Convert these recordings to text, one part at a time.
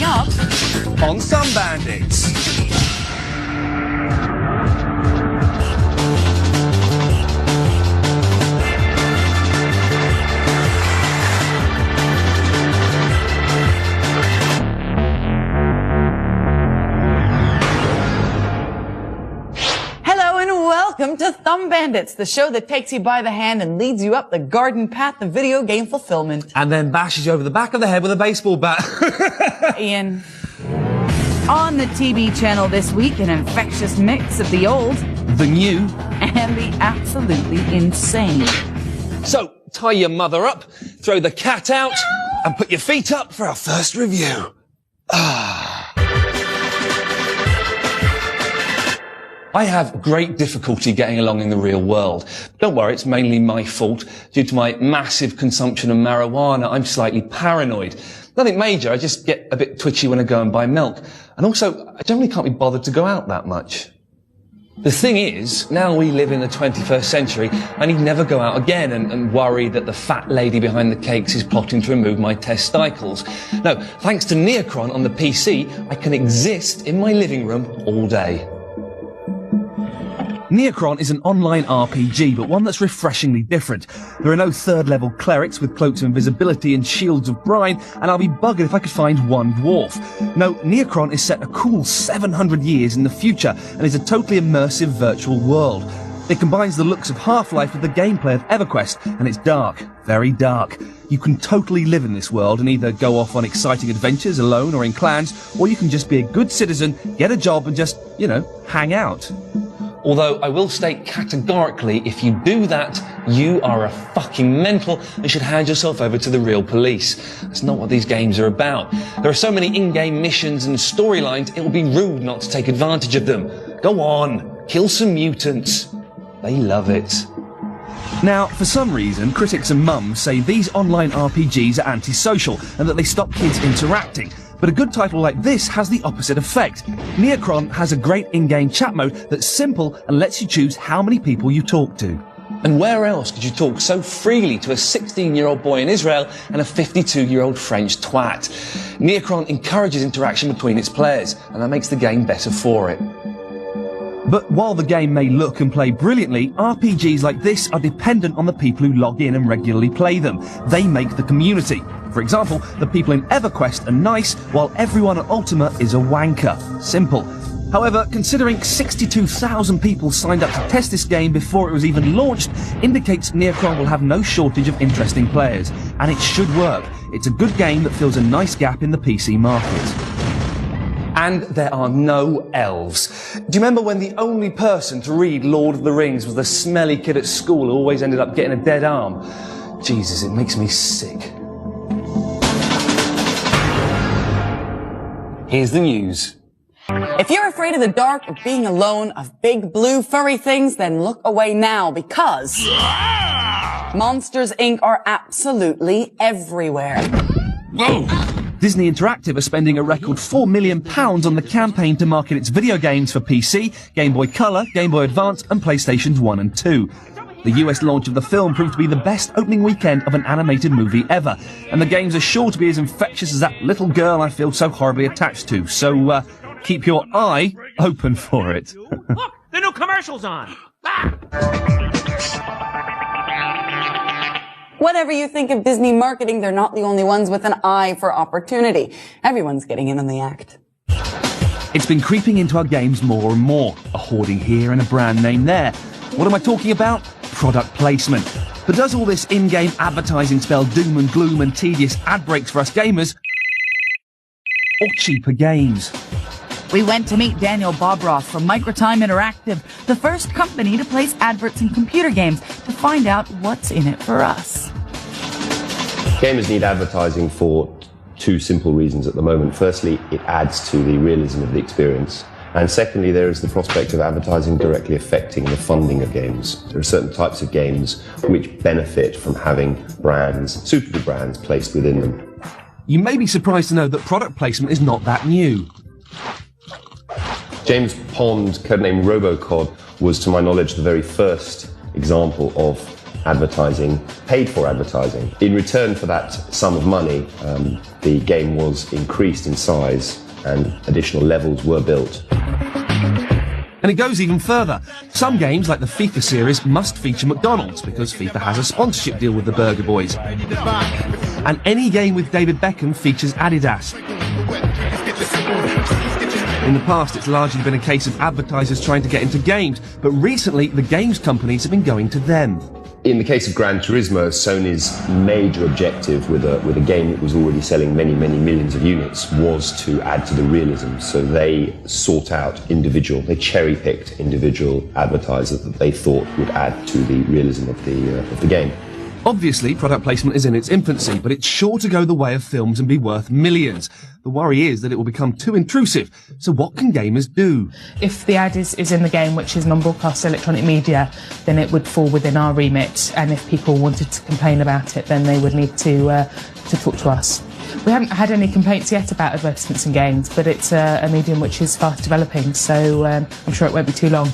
Coming up on Some Bandits. Welcome to Thumb Bandits, the show that takes you by the hand and leads you up the garden path of video game fulfillment. And then bashes you over the back of the head with a baseball bat. Ian. On the TV channel this week, an infectious mix of the old, the new, and the absolutely insane. So, tie your mother up, throw the cat out, and put your feet up for our first review. I have great difficulty getting along in the real world. Don't worry, it's mainly my fault. Due to my massive consumption of marijuana, I'm slightly paranoid. Nothing major, I just get a bit twitchy when I go and buy milk. And also, I generally can't be bothered to go out that much. The thing is, now we live in the 21st century, I need never go out again and worry that the fat lady behind the cakes is plotting to remove my testicles. No, thanks to Neocron on the PC, I can exist in my living room all day. Neocron is an online RPG, but one that's refreshingly different. There are no third-level clerics with cloaks of invisibility and shields of brine, and I'll be buggered if I could find one dwarf. No, Neocron is set a cool 700 years in the future, and is a totally immersive virtual world. It combines the looks of Half-Life with the gameplay of EverQuest, and it's dark, very dark. You can totally live in this world and either go off on exciting adventures alone or in clans, or you can just be a good citizen, get a job, and just, hang out. Although I will state categorically, if you do that, you are a fucking mental and should hand yourself over to the real police. That's not what these games are about. There are so many in-game missions and storylines, it will be rude not to take advantage of them. Go on, kill some mutants. They love it. Now, for some reason, critics and mums say these online RPGs are antisocial and that they stop kids interacting. But a good title like this has the opposite effect. Neocron has a great in-game chat mode that's simple and lets you choose how many people you talk to. And where else could you talk so freely to a 16-year-old boy in Israel and a 52-year-old French twat? Neocron encourages interaction between its players, and that makes the game better for it. But while the game may look and play brilliantly, RPGs like this are dependent on the people who log in and regularly play them. They make the community. For example, the people in EverQuest are nice, while everyone at Ultima is a wanker. Simple. However, considering 62,000 people signed up to test this game before it was even launched, indicates Neocron will have no shortage of interesting players. And it should work. It's a good game that fills a nice gap in the PC market. And there are no elves. Do you remember when the only person to read Lord of the Rings was the smelly kid at school who always ended up getting a dead arm? Jesus, it makes me sick. Here's the news. If you're afraid of the dark, of being alone, of big blue furry things, then look away now because Monsters, Inc. are absolutely everywhere. Whoa! Disney Interactive are spending a record £4 million on the campaign to market its video games for PC, Game Boy Color, Game Boy Advance and PlayStations 1 and 2. The US launch of the film proved to be the best opening weekend of an animated movie ever, and the games are sure to be as infectious as that little girl I feel so horribly attached to, so keep your eye open for it. Look, the new commercial's on! Whatever you think of Disney marketing, they're not the only ones with an eye for opportunity. Everyone's getting in on the act. It's been creeping into our games more and more. A hoarding here and a brand name there. What am I talking about? Product placement. But does all this in-game advertising spell doom and gloom and tedious ad breaks for us gamers? Or cheaper games? We went to meet Daniel Bobroff from Microtime Interactive, the first company to place adverts in computer games, to find out what's in it for us. Gamers need advertising for two simple reasons at the moment. Firstly, it adds to the realism of the experience. And secondly, there is the prospect of advertising directly affecting the funding of games. There are certain types of games which benefit from having brands, suitable brands, placed within them. You may be surprised to know that product placement is not that new. James Pond, codename Robocod, was, to my knowledge, the very first example of advertising, paid for advertising. In return for that sum of money, the game was increased in size and additional levels were built. And it goes even further. Some games, like the FIFA series, must feature McDonald's because FIFA has a sponsorship deal with the Burger Boys. And any game with David Beckham features Adidas. In the past, it's largely been a case of advertisers trying to get into games, but recently the games companies have been going to them. In the case of Gran Turismo, Sony's major objective with a game that was already selling many, many millions of units was to add to the realism. So they sought out they cherry-picked individual advertisers that they thought would add to the realism of the game. Obviously, product placement is in its infancy, but it's sure to go the way of films and be worth millions. The worry is that it will become too intrusive. So what can gamers do? If the ad is in the game, which is non-broadcast electronic media, then it would fall within our remit. And if people wanted to complain about it, then they would need to talk to us. We haven't had any complaints yet about advertisements in games, but it's a medium which is fast developing, so I'm sure it won't be too long.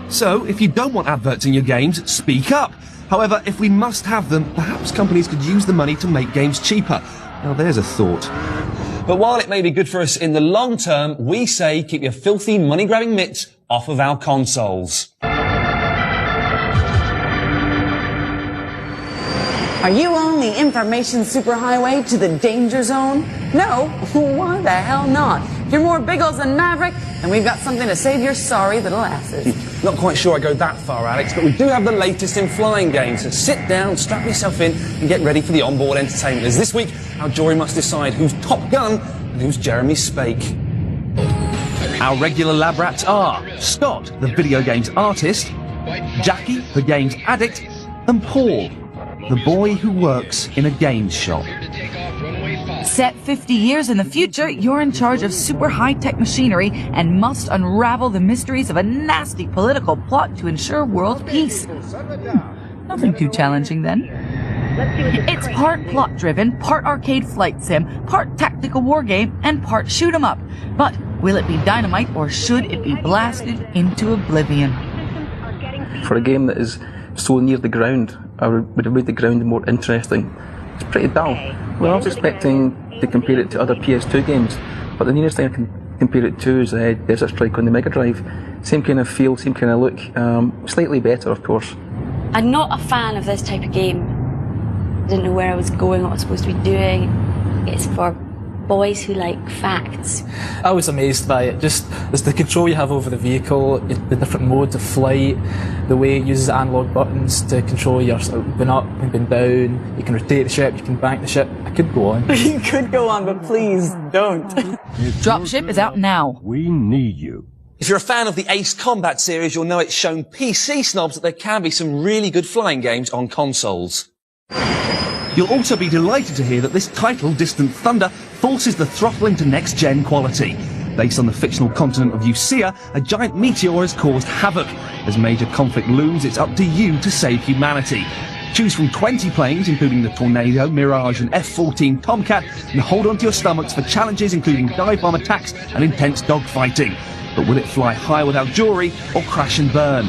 So, if you don't want adverts in your games, speak up. However, if we must have them, perhaps companies could use the money to make games cheaper. Now there's a thought. But while it may be good for us in the long term, we say keep your filthy money-grabbing mitts off of our consoles. Are you on the information superhighway to the danger zone? No? Why the hell not? If you're more biggles than Maverick, then we've got something to save your sorry little asses. Not quite sure I go that far, Alex, but we do have the latest in flying games, so sit down, strap yourself in, and get ready for the onboard entertainment. As this week, our jury must decide who's Top Gun and who's Jeremy Spake. Our regular lab rats are Scott, the video games artist, Jackie, the games addict, and Paul, the boy who works in a games shop. Set 50 years in the future, you're in charge of super high-tech machinery and must unravel the mysteries of a nasty political plot to ensure world peace. Nothing too challenging then. It's part plot-driven, part arcade flight sim, part tactical war game, and part shoot-'em-up. But will it be dynamite or should it be blasted into oblivion? For a game that is so near the ground, I would have made the ground more interesting. It's pretty dull. Well, I was expecting to compare it to other PS2 games, but the nearest thing I can compare it to is Desert Strike on the Mega Drive. Same kind of feel, same kind of look, slightly better, of course. I'm not a fan of this type of game. I didn't know where I was going, what I was supposed to be doing. It's for boys who like facts. I was amazed by it. Just as the control you have over the vehicle, the different modes of flight, the way it uses analog buttons to control your bin up and bin down. You can rotate the ship, you can bank the ship. I could go on. You could go on, but please don't. Dropship is out now. We need you. If you're a fan of the Ace Combat series, you'll know it's shown PC snobs that there can be some really good flying games on consoles. You'll also be delighted to hear that this title, Distant Thunder, forces the throttle into next-gen quality. Based on the fictional continent of Usea, a giant meteor has caused havoc. As major conflict looms, it's up to you to save humanity. Choose from 20 planes, including the Tornado, Mirage and F-14 Tomcat, and hold onto your stomachs for challenges including dive bomb attacks and intense dogfighting. But will it fly high without jewelry or crash and burn?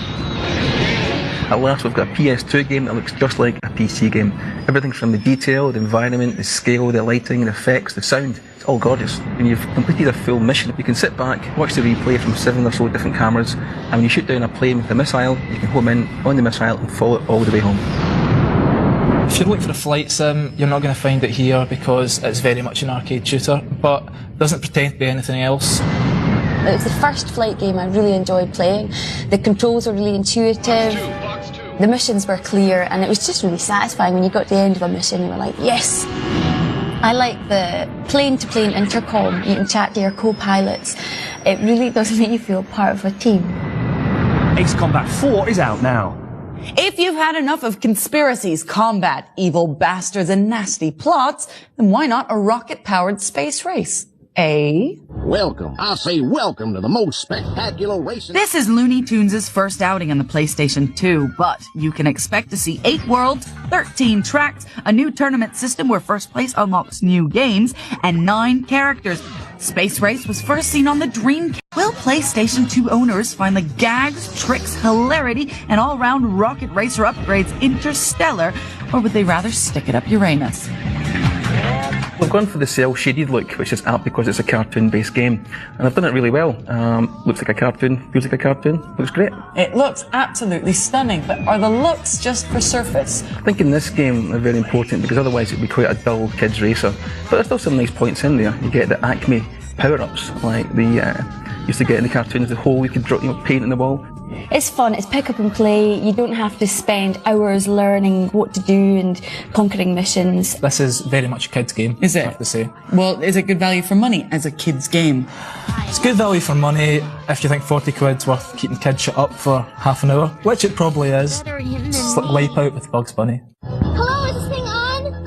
At last we've got a PS2 game that looks just like a PC game. Everything from the detail, the environment, the scale, the lighting, the effects, the sound, it's all gorgeous. When you've completed a full mission, you can sit back, watch the replay from 7 or so different cameras, and when you shoot down a plane with a missile, you can home in on the missile and follow it all the way home. If you're looking for a flight sim, you're not going to find it here because it's very much an arcade shooter, but it doesn't pretend to be anything else. It was the first flight game I really enjoyed playing. The controls were really intuitive. The missions were clear, and it was just really satisfying when you got to the end of a mission and you were like, yes! I like the plane-to-plane intercom. You can chat to your co-pilots. It really does make you feel part of a team. Ace Combat 4 is out now. If you've had enough of conspiracies, combat, evil bastards, and nasty plots, then why not a rocket-powered space race? Welcome. I say welcome to the most spectacular racing. This is Looney Tunes' first outing on the PlayStation 2, but you can expect to see 8 worlds, 13 tracks, a new tournament system where first place unlocks new games, and 9 characters. Space Race was first seen on the Dreamcast. Will PlayStation 2 owners find the gags, tricks, hilarity, and all-round rocket racer upgrades interstellar, or would they rather stick it up Uranus? We've gone for the cel-shaded look, which is apt because it's a cartoon-based game, and I've done it really well. Looks like a cartoon, feels like a cartoon, looks great. It looks absolutely stunning, but are the looks just for surface? I think in this game they're very important because otherwise it would be quite a dull kids racer. But there's still some nice points in there. You get the Acme power-ups, like the used to get in the cartoons, the hole you could drop, paint on the wall. It's fun, it's pick up and play. You don't have to spend hours learning what to do and conquering missions. This is very much a kid's game, Is it? I have to say. Well, is it good value for money as a kid's game? It's good value for money if you think 40 quid's worth keeping kids shut up for half an hour, which it probably is. It's like Wipeout with Bugs Bunny. Hello, is this thing on?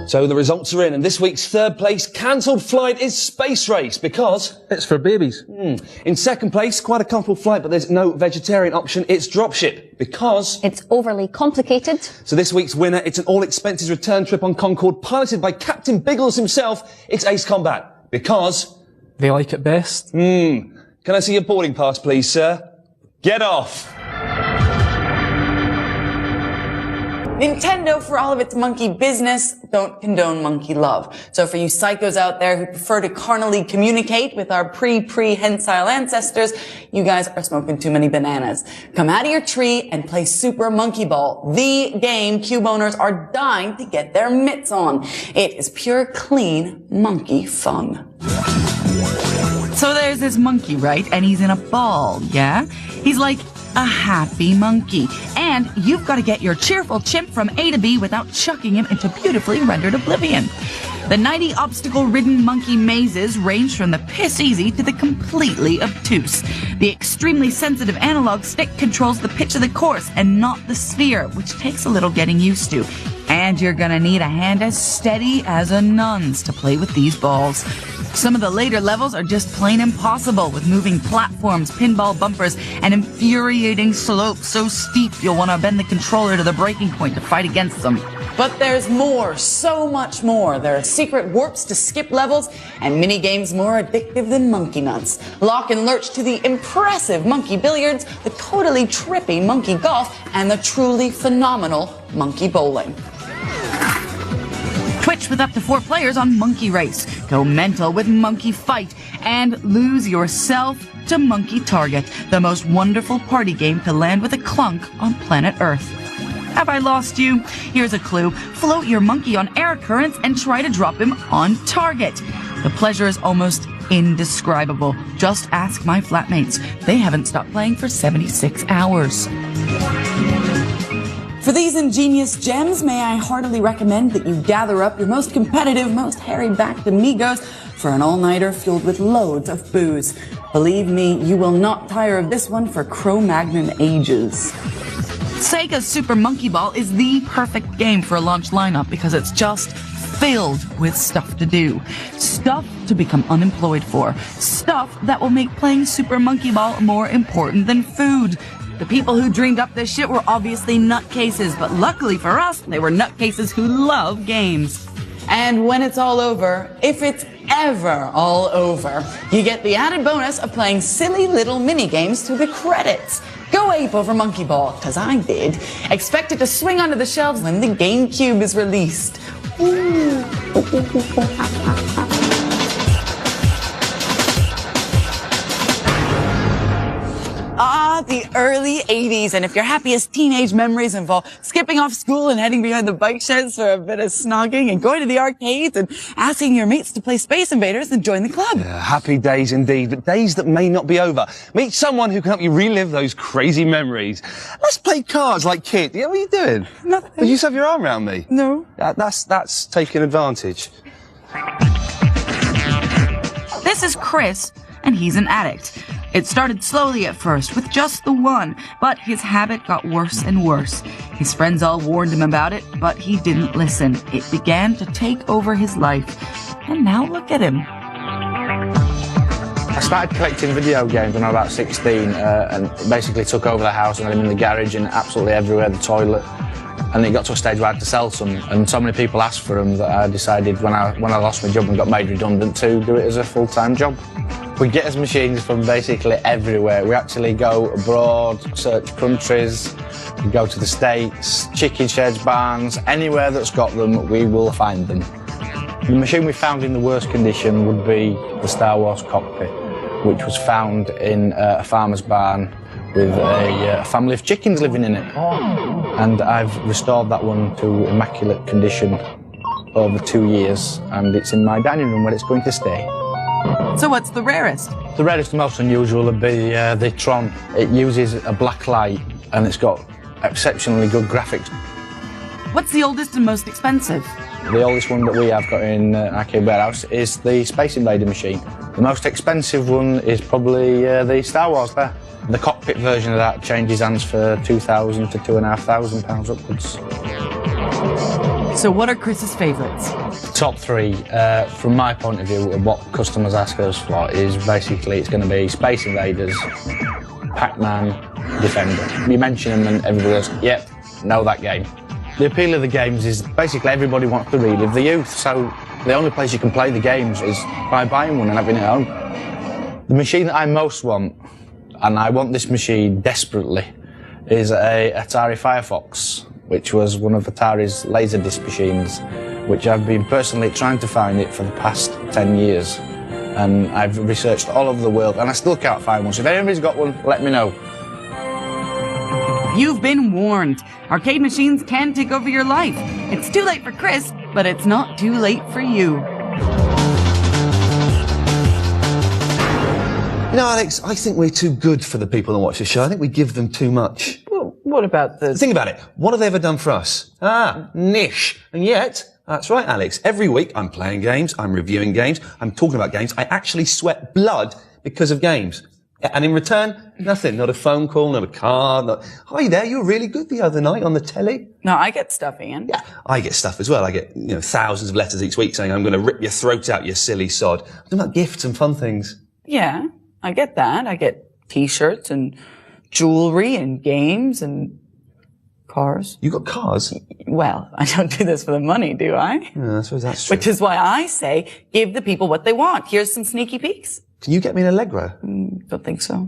So the results are in, and this week's third place cancelled flight is Space Race because it's for babies. In second place, quite a comfortable flight, but there's no vegetarian option. It's Dropship because it's overly complicated. So this week's winner, it's an all-expenses return trip on Concorde piloted by Captain Biggles himself. It's Ace Combat because they like it best. Can I see your boarding pass, please, sir? Get off. Nintendo, for all of its monkey business, don't condone monkey love. So for you psychos out there who prefer to carnally communicate with our pre-prehensile ancestors, you guys are smoking too many bananas. Come out of your tree and play Super Monkey Ball, the game cube owners are dying to get their mitts on. It is pure, clean monkey fun. So there's this monkey, right? And he's in a ball, yeah? He's like a happy monkey. And you've got to get your cheerful chimp from A to B without chucking him into beautifully rendered oblivion. The 90 obstacle-ridden monkey mazes range from the piss-easy to the completely obtuse. The extremely sensitive analog stick controls the pitch of the course and not the sphere, which takes a little getting used to. And you're gonna need a hand as steady as a nun's to play with these balls. Some of the later levels are just plain impossible, with moving platforms, pinball bumpers, and infuriating slopes so steep you'll want to bend the controller to the breaking point to fight against them. But there's more, so much more. There are secret warps to skip levels and mini games more addictive than monkey nuts. Lock and lurch to the impressive monkey billiards, the totally trippy monkey golf, and the truly phenomenal monkey bowling. Twitch with up to 4 players on Monkey Race. Go mental with Monkey Fight and lose yourself to Monkey Target, the most wonderful party game to land with a clunk on planet Earth. Have I lost you? Here's a clue. Float your monkey on air currents and try to drop him on target. The pleasure is almost indescribable. Just ask my flatmates. They haven't stopped playing for 76 hours. For these ingenious gems, may I heartily recommend that you gather up your most competitive, most hairy-backed amigos for an all-nighter filled with loads of booze. Believe me, you will not tire of this one for Cro-Magnon ages. Sega's Super Monkey Ball is the perfect game for a launch lineup because it's just filled with stuff to do. Stuff to become unemployed for. Stuff that will make playing Super Monkey Ball more important than food. The people who dreamed up this shit were obviously nutcases, but luckily for us, they were nutcases who love games. And when it's all over, if it's ever all over, you get the added bonus of playing silly little mini-games through the credits. Go ape over Monkey Ball, cause I did. Expect it to swing onto the shelves when the GameCube is released. Ooh. The early 80s, and if your happiest teenage memories involve skipping off school and heading behind the bike sheds for a bit of snogging and going to the arcades and asking your mates to play Space Invaders, then join the club. Yeah, happy days indeed, but days that may not be over. Meet someone who can help you relive those crazy memories. Let's play cards like kids. Yeah, what are you doing? Nothing. Did you just have your arm around me? No. That's taking advantage. This is Chris, and he's an addict. It started slowly at first, with just the one, but his habit got worse and worse. His friends all warned him about it, but he didn't listen. It began to take over his life. And now look at him. I started collecting video games when I was about 16 and basically took over the house and had them in the garage and absolutely everywhere, the toilet. And it got to a stage where I had to sell some, and so many people asked for them that I decided when I lost my job and got made redundant to do it as a full-time job. We get us machines from basically everywhere. We actually go abroad, search countries, we go to the States, chicken sheds, barns, anywhere that's got them, we will find them. The machine we found in the worst condition would be the Star Wars cockpit, which was found in a farmer's barn with a family of chickens living in it. And I've restored that one to immaculate condition over 2 years, and it's in my dining room where it's going to stay. So what's the rarest? The rarest and most unusual would be the Tron. It uses a black light and it's got exceptionally good graphics. What's the oldest and most expensive? The oldest one that we have got in Arcade Warehouse is the Space Invader machine. The most expensive one is probably the Star Wars there. The cockpit version of that changes hands for £2,000 to £2,500 upwards. So what are Chris's favourites? Top three, from my point of view, what customers ask us for is basically it's going to be Space Invaders, Pac-Man, Defender. You mention them and everybody goes, yep, know that game. The appeal of the games is basically everybody wants to relive the youth, so the only place you can play the games is by buying one and having it at home. The machine that I most want, and I want this machine desperately, is a Atari Firefox, which was one of Atari's Laserdisc machines, which I've been personally trying to find it for the past 10 years. And I've researched all over the world, and I still can't find one. So if anybody's got one, let me know. You've been warned. Arcade machines can take over your life. It's too late for Chris, but it's not too late for you. You know, Alex, I think we're too good for the people that watch the show. I think we give them too much. Well, what about the... Think about it. What have they ever done for us? Niche. And yet, that's right, Alex. Every week I'm playing games, I'm reviewing games, I'm talking about games. I actually sweat blood because of games. And in return, nothing. Not a phone call, not a card, not, hi there, you were really good the other night on the telly. No, I get stuff, Ian. Yeah, I get stuff as well. I get, thousands of letters each week saying I'm going to rip your throat out, you silly sod. I'm talking about gifts and fun things. Yeah, I get that. I get t-shirts and jewelry and games and cars. You got cars? Well, I don't do this for the money, do I? Yeah, I suppose that's true. Which is why I say, give the people what they want. Here's some sneaky peeks. Can you get me an Allegro? Don't think so.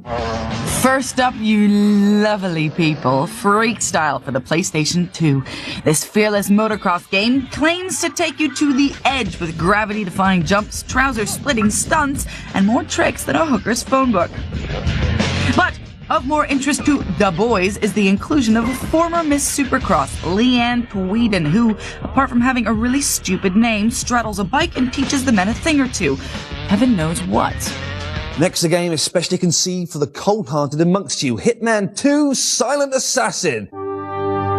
First up, you lovely people, Freak Style for the PlayStation 2. This fearless motocross game claims to take you to the edge with gravity-defying jumps, trouser-splitting stunts, and more tricks than a hooker's phone book. But of more interest to the boys is the inclusion of former Miss Supercross, Leanne Tweeden, who, apart from having a really stupid name, straddles a bike and teaches the men a thing or two. Heaven knows what. Next, a game especially conceived for the cold-hearted amongst you, Hitman 2 Silent Assassin.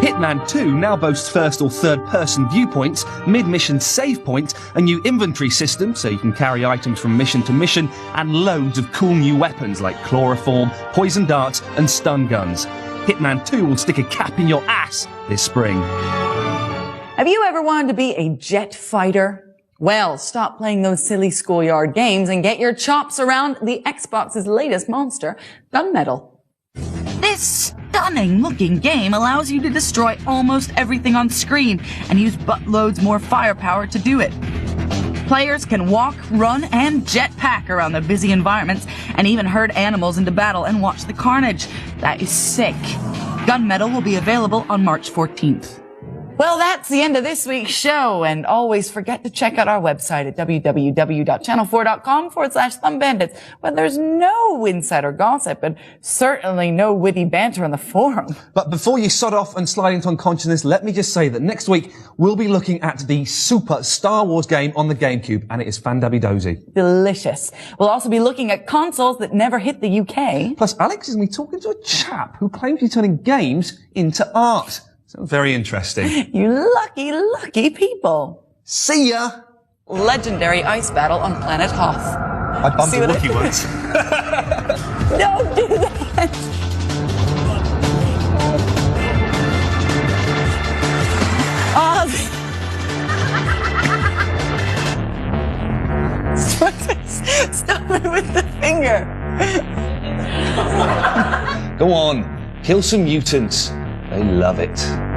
Hitman 2 now boasts first or third-person viewpoints, mid-mission save points, a new inventory system so you can carry items from mission to mission, and loads of cool new weapons like chloroform, poison darts, and stun guns. Hitman 2 will stick a cap in your ass this spring. Have you ever wanted to be a jet fighter? Well, stop playing those silly schoolyard games and get your chops around the Xbox's latest monster, Gunmetal. This stunning-looking game allows you to destroy almost everything on screen and use buttloads more firepower to do it. Players can walk, run, and jetpack around their busy environments and even herd animals into battle and watch the carnage. That is sick. Gunmetal will be available on March 14th. Well, that's the end of this week's show, and always forget to check out our website at www.channel4.com/ThumbBandits, where there's no insider gossip and certainly no witty banter on the forum. But before you sod off and slide into unconsciousness, let me just say that next week we'll be looking at the Super Star Wars game on the GameCube, and it is fan-dabby-dozy. Delicious. We'll also be looking at consoles that never hit the UK. Plus, Alex is going to be talking to a chap who claims he's turning games into art. Sounds very interesting. You lucky, lucky people. See ya! Legendary ice battle on planet Hoth. I bumped a Wookiee once. Don't do that! Stop it with the finger. Go on, kill some mutants. They love it.